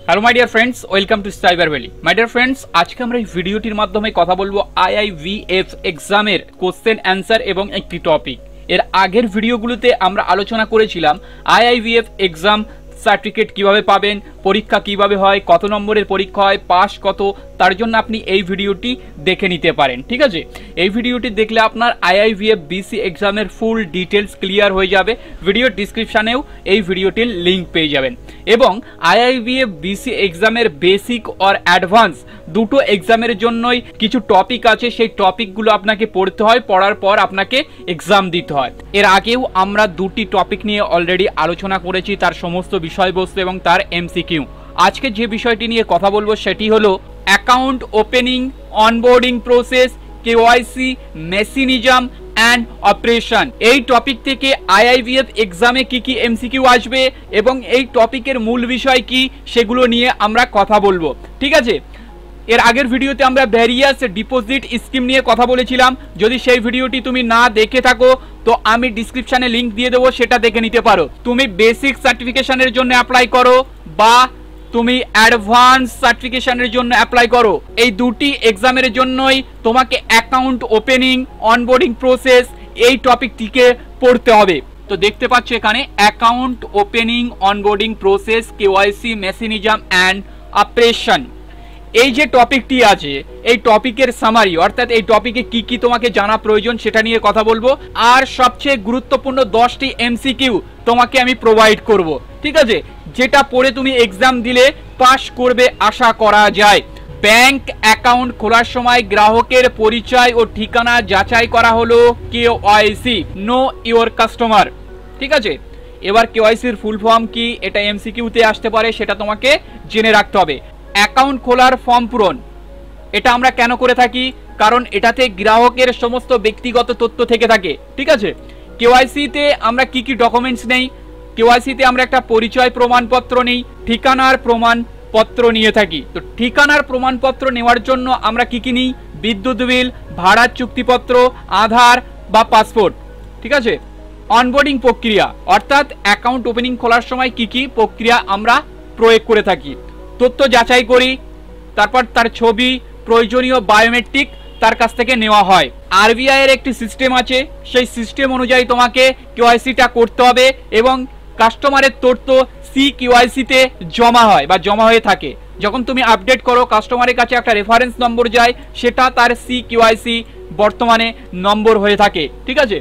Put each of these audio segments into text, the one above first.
Hello my dear friends, welcome to cyber valley. My dear friends, আজকে আমরা এই ভিডিওটির মাধ্যমে কথা বলবো আইআইভিএফ এক্সামের কোশ্চেন অ্যান্সার এবং একটি টপিক। এর আগের ভিডিওগুলোতে আমরা আলোচনা করেছিলাম আইআইভিএফ এক্সাম সার্টিফিকেট কিভাবে পাবেন, পরীক্ষা কিভাবে হয়, কত নম্বরের পরীক্ষা হয়, পাস কত, তার জন্য আপনি এই ভিডিওটি দেখে নিতে পারেন। ঠিক আছে, এই ভিডিওটি দেখলে আপনার আইআইভিএফ বিসি এক্সামের ফুল ডিটেলস ক্লিয়ার হয়ে যাবে। ভিডিও ডিসক্রিপশানেও এই ভিডিওটির লিঙ্ক পেয়ে যাবেন। এবং আইআইভিএফ বিসি এক্সামের বেসিক আর অ্যাডভান্স দুটো এক্সামের জন্যই কিছু টপিক আছে, সেই টপিকগুলো আপনাকে পড়তে হয়, পড়ার পর আপনাকে এক্সাম দিতে হয়। এর আগেও আমরা দুটি টপিক নিয়ে অলরেডি আলোচনা করেছি, তার সমস্ত বিষয়বস্তু এবং তার এমসিকিউ। আজকে যে বিষয়টি নিয়ে কথা বলবো সেটি হলো account opening, onboarding process, KYC, mechanism and operation. এই টপিক থেকে আইআইভিএফ এক্সামে কি কি এমসিকিউ আসবে এবং এই টপিকের মূল বিষয় কি সেগুলো নিয়ে আমরা কথা বলবো। ঠিক আছে, এর আগের ভিডিওতে আমরা ভ্যারিয়াস ডিপোজিট স্কিম নিয়ে কথা বলেছিলাম। যদি সেই ভিডিওটি তুমি না দেখে থাকো তো আমি ডিসক্রিপশানে লিঙ্ক দিয়ে দেবো, সেটা দেখে নিতে পারো। তুমি বেসিক সার্টিফিকেশনের জন্য অ্যাপ্লাই করো বা তুমি অ্যাডভান্স সার্টিফিকেশনের জন্য অ্যাপ্লাই করো, এই দুটি এক্সামের জন্যই তোমাকে অ্যাকাউন্ট ওপেনিং, অনবোর্ডিং প্রসেস এই টপিকটিকে পড়তে হবে। তো দেখতে পাচ্ছ এখানে account opening, onboarding process, KYC, mechanism and operation. এই যে টপিকটি আছে এই টপিকের সামারি, অর্থাৎ এই টপিকে কি কি তোমাকে জানা প্রয়োজন সেটা নিয়ে কথা বলবো। আর সবচেয়ে গুরুত্বপূর্ণ 10টি এমসিকিউ তোমাকে আমি প্রোভাইড করব। ঠিক আছে, যেটা পড়ে তুমি এক্সাম দিলে পাস করবে আশা করা যায়। ব্যাংক অ্যাকাউন্ট খোলার সময় গ্রাহকের পরিচয় ও ঠিকানা যাচাই করা হলো কেওয়াইসি, নো ইওর কাস্টমার। ঠিক আছে, এবার কেওয়াইসির ফুল ফর্ম কি, এটা এমসিকিউতে আসতে পারে, সেটা তোমাকে জেনে রাখতে হবে। অ্যাকাউন্ট খোলার ফর্ম পূরণ, এটা আমরা কেন করে থাকি? কারণ এটাতে গ্রাহকের সমস্ত ব্যক্তিগত তথ্য থেকে থাকে। ঠিক আছে, কেওয়াইসিতে আমরা কি কি ডকুমেন্টস নেই? কেওয়াইসিতে আমরা একটা পরিচয় প্রমাণপত্র নেই, ঠিকানার প্রমাণপত্র নিয়ে থাকি। তো ঠিকানার প্রমাণপত্র নেওয়ার জন্য আমরা কি কি নিই? বিদ্যুৎ বিল, ভাড়ার চুক্তিপত্র, আধার বা পাসপোর্ট। ঠিক আছে, অনবোর্ডিং প্রক্রিয়া, অর্থাৎ অ্যাকাউন্ট ওপেনিং খোলার সময় কি কি প্রক্রিয়া আমরা প্রয়োগ করে থাকি? তথ্য যাচাই করি, তারপর তার ছবি, প্রয়োজনীয় বায়োমেট্রিক তার কাছ থেকে নেওয়া হয়। আরবিআই এর একটি সিস্টেম আছে, সেই সিস্টেম অনুযায়ী তোমাকে কেওয়াইসিটা করতে হবে এবং কাস্টমারের তথ্য সিকিউআইসিতে জমা হয় বা জমা হয়ে থাকে। যখন তুমি আপডেট করো কাস্টমারের কাছে একটা রেফারেন্স নম্বর যায়, সেটা তার সিকিউআইসি বর্তমানে নম্বর হয়ে থাকে। ঠিক আছে,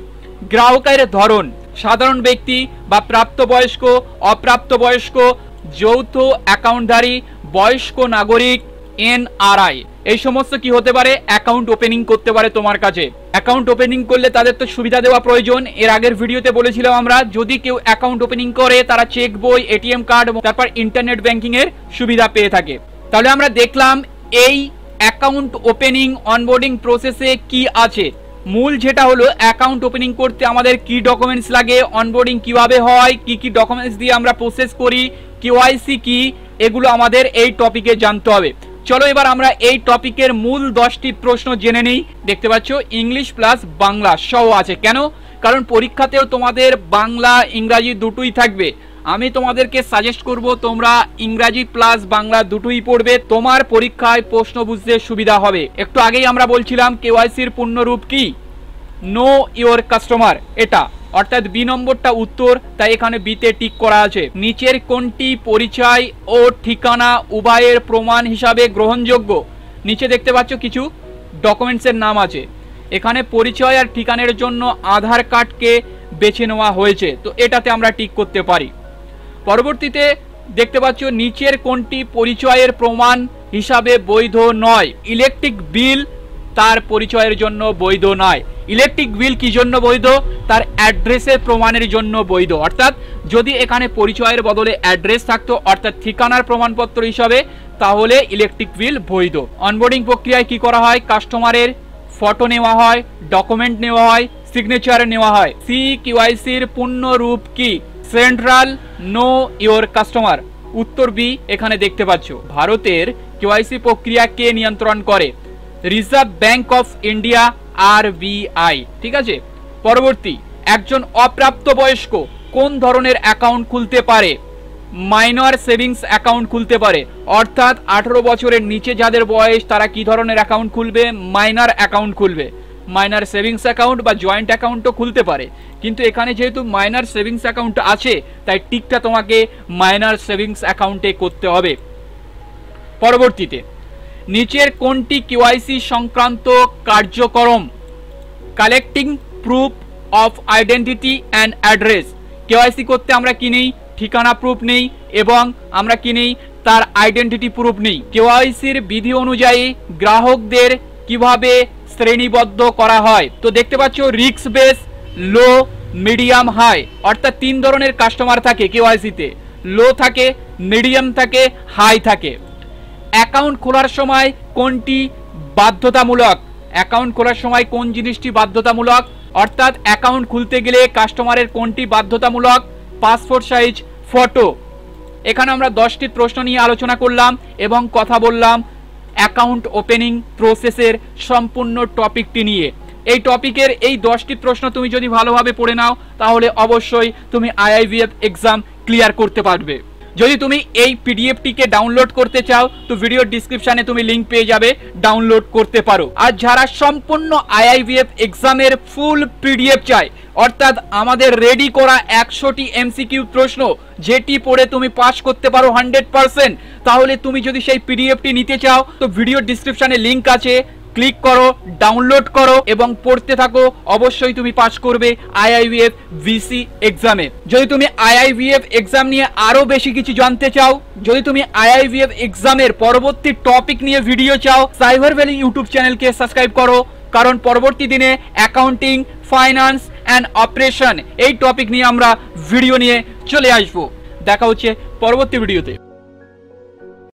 গ্রাহকের ধরন, সাধারণ ব্যক্তি বা প্রাপ্তবয়স্ক, অপ্রাপ্তবয়স্ক, যৌথ অ্যাকাউন্টধারী, বয়স্ক নাগরিক, এনআরআই, এই সমস্ত কি হতে পারে? অ্যাকাউন্ট ওপেনিং করতে পারে তোমার কাছে। অ্যাকাউন্ট ওপেনিং করলে তাদের তো সুবিধা দেওয়া প্রয়োজন। এর আগের ভিডিওতে বলেছিলাম আমরা, যদি কেউ অ্যাকাউন্ট ওপেনিং করে তারা চেক বই, এটিএম কার্ড, তারপর ইন্টারনেট ব্যাংকিং এর সুবিধা পেয়ে থাকে। তাহলে আমরা দেখলাম এই অ্যাকাউন্ট ওপেনিং অনবোর্ডিং প্রসেসে কি আছে। মূল যেটা হলো অ্যাকাউন্ট ওপেনিং করতে আমাদের কি ডকুমেন্টস লাগে, অনবোর্ডিং কিভাবে হয়, কি কি ডকুমেন্টস দিয়ে আমরা প্রসেস করি, কেওয়াইসি কি, এগুলো আমাদের এই টপিকে জানতে হবে। চলো এবার আমরা এই টপিকের মূল 10টি প্রশ্ন জেনে নিই। দেখতে পাচ্ছ ইংলিশ প্লাস বাংলা সহ আছে। কেন? কারণ পরীক্ষাতেও তোমাদের বাংলা ইংরাজি দুটোই থাকবে। আমি তোমাদেরকে সাজেস্ট করব তোমরা ইংরাজি প্লাস বাংলা দুটোই পড়বে, তোমার পরীক্ষায় প্রশ্ন বুঝতে সুবিধা হবে। একটু আগেই আমরা বলছিলাম কেওয়াইসির পূর্ণরূপ কি, নো ইওর কাস্টমার, এটা অর্থাৎ বি নম্বরটা উত্তর, তাই এখানে বিতে টিক করা আছে। নিচের কোনটি পরিচয় ও ঠিকানা উভয়ের প্রমাণ হিসাবে গ্রহণযোগ্য? নিচে দেখতে পাচ্ছ কিছু ডকুমেন্টসের নাম আছে, এখানে পরিচয় আর ঠিকানার জন্য আধার কার্ডকে বেছে নেওয়া হয়েছে, তো এটাতে আমরা টিক করতে পারি। পরবর্তীতে দেখতে পাচ্ছ নিচের কোনটি পরিচয়ের প্রমাণ হিসাবে বৈধ নয়? ইলেকট্রিক বিল তার পরিচয়ের জন্য বৈধ নয়। ইলেকট্রিক বিল কি জন্য বৈধ? তার অ্যাড্রেসের প্রমাণের জন্য বৈধ। অর্থাৎ যদি এখানে পরিচয়ের বদলে অ্যাড্রেস থাকতো, অর্থাৎ ঠিকানার প্রমাণপত্র হিসাবে, তাহলে ইলেকট্রিক বিল বৈধ। অনবোর্ডিং প্রক্রিয়ায় কি করা হয়? কাস্টমারের ফটো নেওয়া হয়, ডকুমেন্ট নেওয়া হয়, সিগনেচার নেওয়া হয়। সিকিউআইসির পূর্ণ রূপ কি? Central know your customer. উত্তর বি এখানে দেখতে পাচ্ছ। ভারতের কেওয়াইসি প্রক্রিয়া কে নিয়ন্ত্রণ করে? Reserve bank of India, RBI. ঠিক আছে, পরবর্তী, একজন অপ্রাপ্তবয়স্ক কোন ধরনের অ্যাকাউন্ট খুলতে পারে? মাইনর সেভিংস অ্যাকাউন্ট খুলতে পারে। অর্থাৎ 18 বছরের নিচে যাদের বয়স তারা কি ধরনের অ্যাকাউন্ট খুলবে? মাইনর অ্যাকাউন্ট খুলবে। মাইনর সেভিংস অ্যাকাউন্ট বা জয়েন্ট অ্যাকাউন্টও খুলতে পারে, কিন্তু এখানে যেহেতু মাইনর সেভিংস অ্যাকাউন্ট আছে তাই টিকটা তোমাকে মাইনর সেভিংস অ্যাকাউন্টে করতে হবে। পরবর্তীতে নিচের কোনটি কেওয়াইসি সংক্রান্ত কার্যক্রম? Collecting proof of identity and address. KYC করতে আমরা কি নেই? ঠিকানা প্রুফ নেই এবং আমরা কি নেই? তার আইডেন্টিটি প্রুফ নেই। কেওয়াইসির বিধি অনুযায়ী গ্রাহকদের কিভাবে শ্রেণীবদ্ধ করা হয়? তো দেখতে পাচ্ছ রিস্ক বেস, লো, মিডিয়াম, হাই, অর্থাৎ 3 ধরনের কাস্টমার থাকে কেওয়াইসিতে। লো থাকে, মিডিয়াম থাকে, হাই থাকে। অ্যাকাউন্ট খোলার সময় কোনটি বাধ্যতামূলক? অ্যাকাউন্ট খোলার সময় কোন জিনিসটি বাধ্যতামূলক? অর্থাৎ অ্যাকাউন্ট খুলতে গেলে কাস্টমারের কোনটি বাধ্যতামূলক? Passport size photo. এখানে আমরা 10টি প্রশ্ন নিয়ে আলোচনা করলাম এবং কথা বললাম অ্যাকাউন্ট ওপেনিং প্রসেসের সম্পূর্ণ টপিকটি নিয়ে। এই টপিকের এই 10টি প্রশ্ন তুমি যদি ভালোভাবে পড়ে নাও তাহলে অবশ্যই তুমি আইআইভিএফ এক্সাম ক্লিয়ার করতে পারবে। যদি তুমি এই পিডিএফটিকে ডাউনলোড করতে চাও তো ভিডিও ডিসক্রিপশনে তুমি লিংক পেয়ে যাবে, ডাউনলোড করতে পারো। আর যারা সম্পূর্ণ আইআইভিএফ এক্সামের ফুল পিডিএফ চায়, অর্থাৎ আমাদের রেডি করা 100টি এমসিকিউ প্রশ্ন যেটি পড়ে তুমি পাস করতে পারো 100%, তাহলে তুমি যদি সেই পিডিএফটি নিতে চাও তো ভিডিও ডিসক্রিপশনে লিংক আছে, ক্লিক করো, ডাউনলোড করো এবং পড়তে থাকো। অবশ্যই তুমি পাস করবে আইআইভিএফ ভিসি এক্সামে। যদি তুমি আইআইভিএফ এক্সাম নিয়ে আরো বেশি কিছু জানতে চাও, যদি তুমি আইআইভিএফ এক্সামের পরবর্তী টপিক নিয়ে ভিডিও চাও, সাইবার ভ্যালি ইউটিউব চ্যানেলকে সাবস্ক্রাইব করো, কারণ পরবর্তী দিনে অ্যাকাউন্টিং, ফাইন্যান্স অ্যান্ড অপারেশন এই টপিক নিয়ে আমরা ভিডিও নিয়ে চলে আসবো। দেখা হচ্ছে পরবর্তী ভিডিওতে।